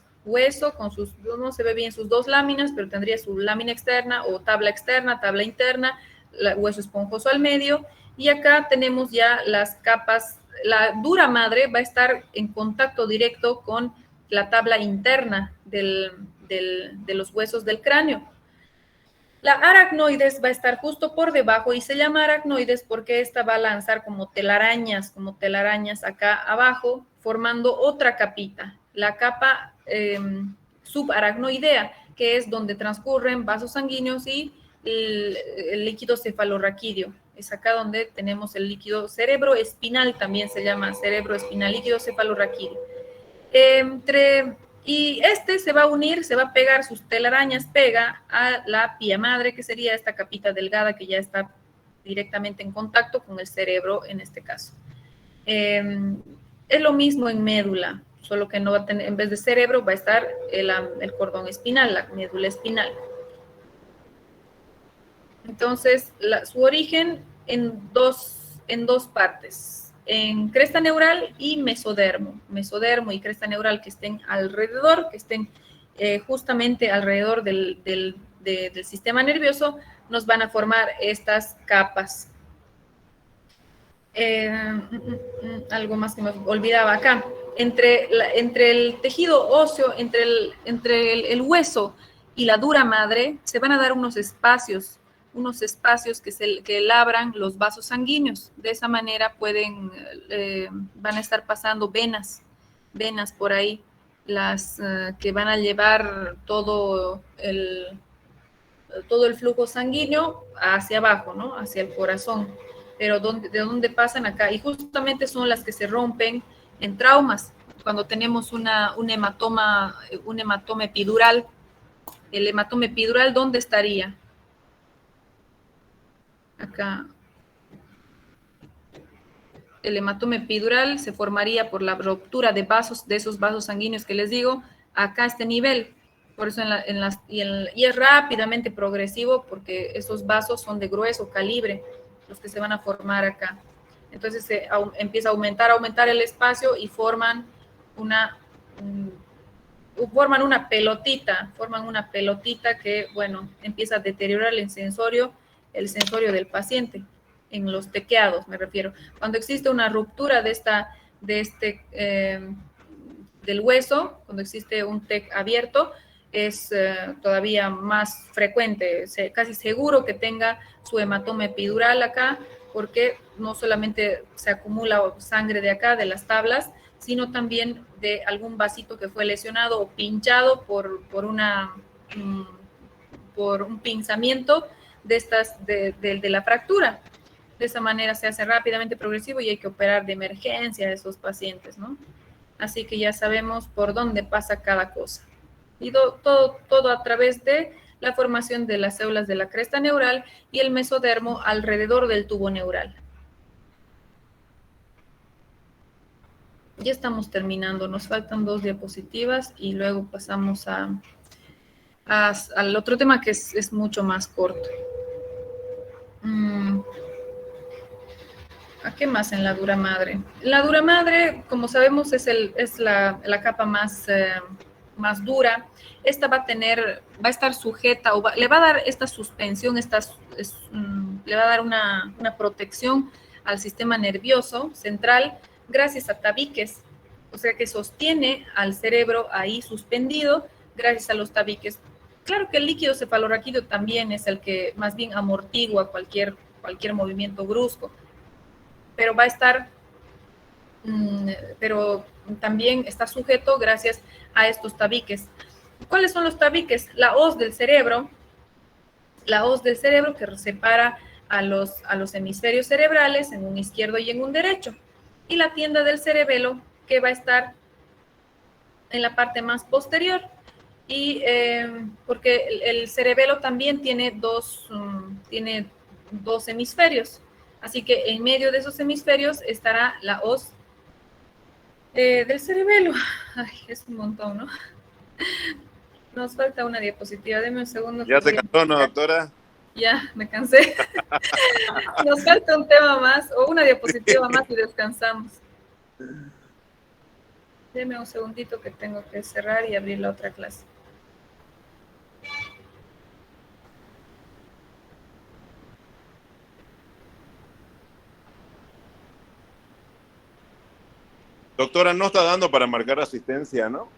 con no se ve bien sus 2 láminas, pero tendría su lámina externa o tabla externa, tabla interna, hueso esponjoso al medio, y acá tenemos ya las capas. La dura madre va a estar en contacto directo con la tabla interna de los huesos del cráneo. La aracnoides va a estar justo por debajo y se llama aracnoides porque esta va a lanzar como telarañas acá abajo, formando otra capita, la capa subaracnoidea, que es donde transcurren vasos sanguíneos y el líquido cefalorraquídeo. Es acá donde tenemos el líquido cerebroespinal, también se llama cerebroespinal, líquido cefalorraquídeo. Y se va a unir, se va a pegar, sus telarañas pega a la pía madre, que sería esta capita delgada que ya está directamente en contacto con el cerebro en este caso. Es lo mismo en médula, solo que no va a tener, en vez de cerebro va a estar el cordón espinal, la médula espinal. Entonces, su origen en dos partes. En cresta neural y mesodermo y cresta neural que estén alrededor, justamente alrededor del sistema nervioso, nos van a formar estas capas. Algo más que me olvidaba acá. Entre el tejido óseo, entre el hueso y la dura madre, se van a dar unos espacios que labran los vasos sanguíneos. De esa manera van a estar pasando venas por ahí, las que van a llevar todo el flujo sanguíneo hacia abajo, ¿no? Hacia el corazón. Pero ¿de dónde pasan acá? Y justamente son las que se rompen en traumas. Cuando tenemos un hematoma epidural, el hematoma epidural, ¿dónde estaría? Acá. El hematoma epidural se formaría por la ruptura de esos vasos sanguíneos que les digo, acá a este nivel. Por eso y es rápidamente progresivo porque esos vasos son de grueso calibre, los que se van a formar acá. Entonces empieza a aumentar el espacio y forman una pelotita, que, bueno, empieza a deteriorar el sensorio del paciente, en los tequeados me refiero. Cuando existe una ruptura del hueso, cuando existe un TEC abierto, es todavía más frecuente, casi seguro que tenga su hematoma epidural acá, porque no solamente se acumula sangre de acá, de las tablas, sino también de algún vasito que fue lesionado o pinchado por un pinzamiento de la fractura. De esa manera se hace rápidamente progresivo y hay que operar de emergencia a esos pacientes, ¿no? Así que ya sabemos por dónde pasa cada cosa. Y todo a través de la formación de las células de la cresta neural y el mesodermo alrededor del tubo neural. Ya estamos terminando, nos faltan 2 diapositivas y luego pasamos al otro tema que es mucho más corto. ¿A qué más en la dura madre? La dura madre, como sabemos, es la capa más dura. Esta va a estar sujeta, le va a dar esta suspensión, le va a dar una protección al sistema nervioso central gracias a tabiques, o sea que sostiene al cerebro ahí suspendido gracias a los tabiques. Claro que el líquido cefalorraquídeo también es el que más bien amortigua cualquier movimiento brusco, pero va a estar, pero también está sujeto gracias a estos tabiques. ¿Cuáles son los tabiques? La hoz del cerebro que separa a los hemisferios cerebrales en un izquierdo y en un derecho, y la tienda del cerebelo que va a estar en la parte más posterior, y porque el cerebelo también tiene dos hemisferios, así que en medio de esos hemisferios estará la hoz del cerebelo. Ay, es un montón, ¿no? Nos falta una diapositiva, deme un segundo. ¿Ya se cansó, no, doctora? Ya, me cansé. Nos falta un tema más, o una diapositiva más y descansamos. Deme un segundito que tengo que cerrar y abrir la otra clase. Doctora, no está dando para marcar asistencia, ¿no?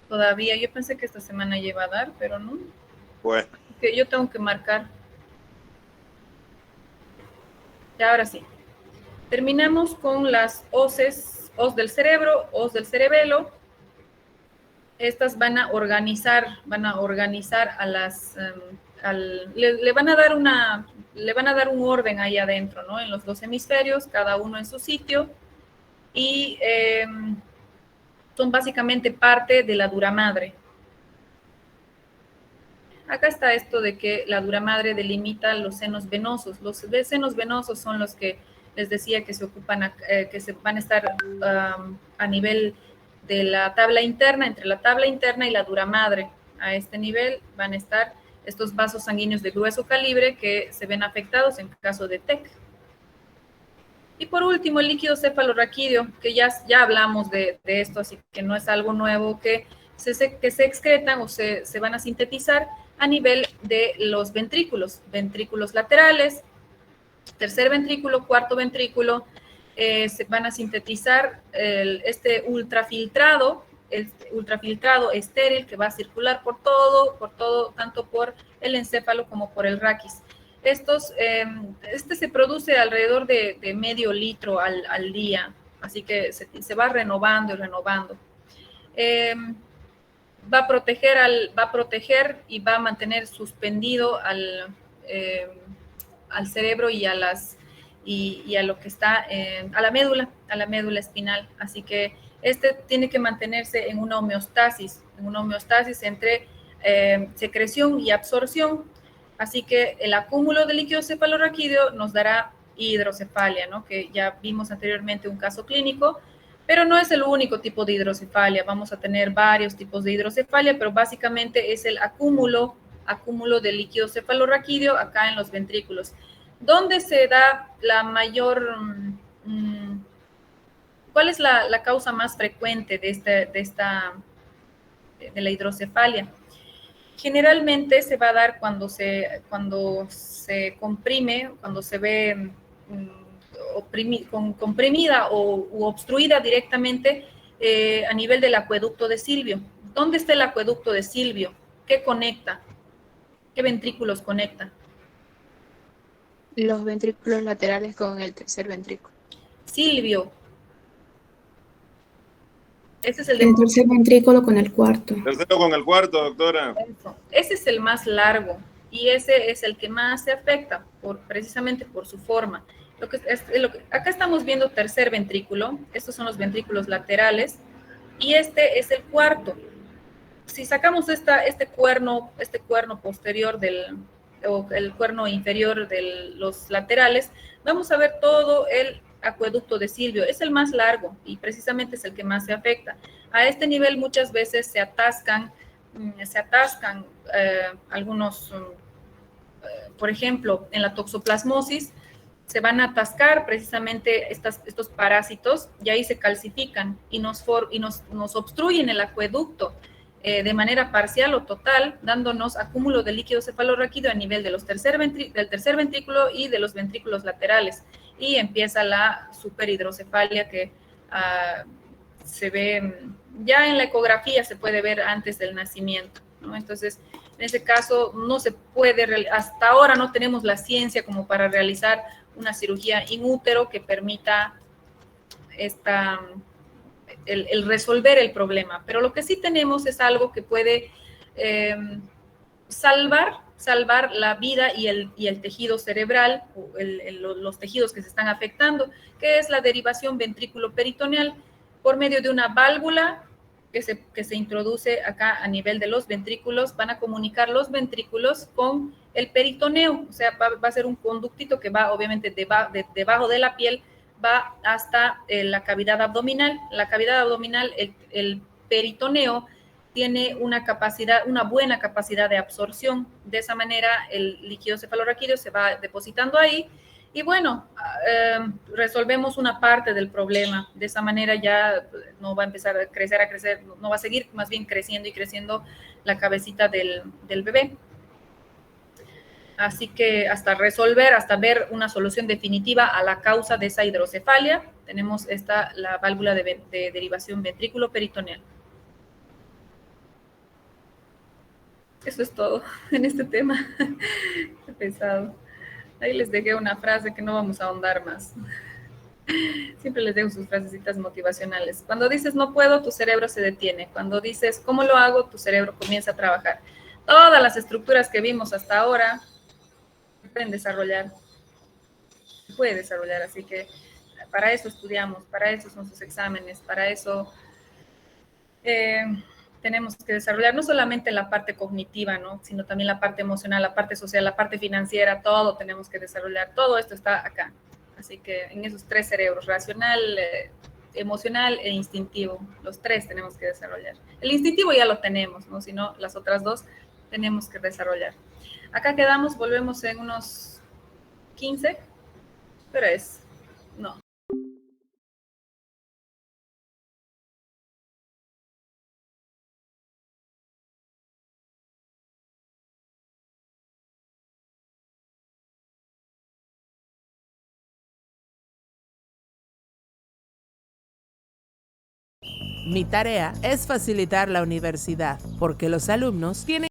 Todavía, yo pensé que esta semana ya iba a dar, pero no. Bueno. Que yo tengo que marcar. Ya, ahora sí. Terminamos con las hoces, hoz del cerebro, hoz del cerebelo. Estas van a organizar a las, le van a dar un orden ahí adentro, ¿no? En los 2 hemisferios, cada uno en su sitio, y son básicamente parte de la dura madre. Acá está esto de que la dura madre delimita los senos venosos. Los senos venosos son los que les decía que se ocupan, que se van a estar a nivel de la tabla interna, entre la tabla interna y la dura madre. A este nivel van a estar estos vasos sanguíneos de grueso calibre que se ven afectados en caso de TEC. Y por último, el líquido cefalorraquídeo, que ya hablamos de esto, así que no es algo nuevo, que se excretan o se van a sintetizar a nivel de los ventrículos laterales, tercer ventrículo, cuarto ventrículo. Se van a sintetizar este ultrafiltrado estéril que va a circular por todo, tanto por el encéfalo como por el raquis. Este se produce alrededor de medio litro al día, así que se va renovando y renovando. Va a proteger y va a mantener suspendido al cerebro y a lo que está a la médula espinal. Así que tiene que mantenerse en una homeostasis entre secreción y absorción. Así que el acúmulo de líquido cefalorraquídeo nos dará hidrocefalia, ¿no? Que ya vimos anteriormente un caso clínico, pero no es el único tipo de hidrocefalia. Vamos a tener varios tipos de hidrocefalia, pero básicamente es el acúmulo de líquido cefalorraquídeo acá en los ventrículos. ¿Dónde se da la mayor... ¿Cuál es la causa más frecuente de la hidrocefalia? Generalmente se va a dar cuando se comprime, cuando se ve comprimida u obstruida directamente a nivel del acueducto de Silvio. ¿Dónde está el acueducto de Silvio? ¿Qué conecta? ¿Qué ventrículos conecta? Los ventrículos laterales con el tercer ventrículo. Silvio. Ese es el tercer ventrículo con el cuarto. Tercero con el cuarto, doctora. Ese es el más largo y ese es el que más se afecta precisamente por su forma. Acá estamos viendo tercer ventrículo, estos son los ventrículos laterales y este es el cuarto. si sacamos este cuerno posterior o el cuerno inferior de los laterales, vamos a ver todo el acueducto de Silvio. Es el más largo y precisamente es el que más se afecta. A este nivel muchas veces se atascan algunos, por ejemplo, en la toxoplasmosis, se van a atascar precisamente estos parásitos y ahí se calcifican y nos obstruyen el acueducto de manera parcial o total, dándonos acúmulo de líquido cefalorraquídeo a nivel de del tercer ventrículo y de los ventrículos laterales. Y empieza la superhidrocefalia que se ve, ya en la ecografía se puede ver antes del nacimiento, ¿no? Entonces, en ese caso, no se puede, hasta ahora no tenemos la ciencia como para realizar una cirugía in útero que permita el resolver el problema. Pero lo que sí tenemos es algo que puede salvar la vida y el tejido cerebral, los tejidos que se están afectando, que es la derivación ventrículo-peritoneal por medio de una válvula que se introduce acá a nivel de los ventrículos. Van a comunicar los ventrículos con el peritoneo, o sea, va a ser un conductito que va obviamente debajo de la piel, va hasta la cavidad abdominal. La cavidad abdominal, el peritoneo, tiene una buena capacidad de absorción. De esa manera, el líquido cefalorraquídeo se va depositando ahí y bueno, resolvemos una parte del problema. De esa manera ya no va a empezar a crecer, no va a seguir más bien creciendo y creciendo la cabecita del bebé. Así que hasta ver una solución definitiva a la causa de esa hidrocefalia, tenemos la válvula de derivación ventrículo-peritoneal. Eso es todo en este tema. Qué pesado. Ahí les dejé una frase que no vamos a ahondar más. Siempre les dejo sus frasecitas motivacionales. Cuando dices no puedo, tu cerebro se detiene. Cuando dices ¿cómo lo hago?, tu cerebro comienza a trabajar. Todas las estructuras que vimos hasta ahora se pueden desarrollar. Se puede desarrollar, así que para eso estudiamos, para eso son sus exámenes, para eso tenemos que desarrollar no solamente la parte cognitiva, ¿no?, sino también la parte emocional, la parte social, la parte financiera, todo tenemos que desarrollar. Todo esto está acá. Así que en esos tres cerebros, racional, emocional e instintivo, los tres tenemos que desarrollar. El instintivo ya lo tenemos, ¿no?, sino las otras dos tenemos que desarrollar. Acá quedamos, volvemos en unos 15, pero no. Mi tarea es facilitar la universidad, porque los alumnos tienen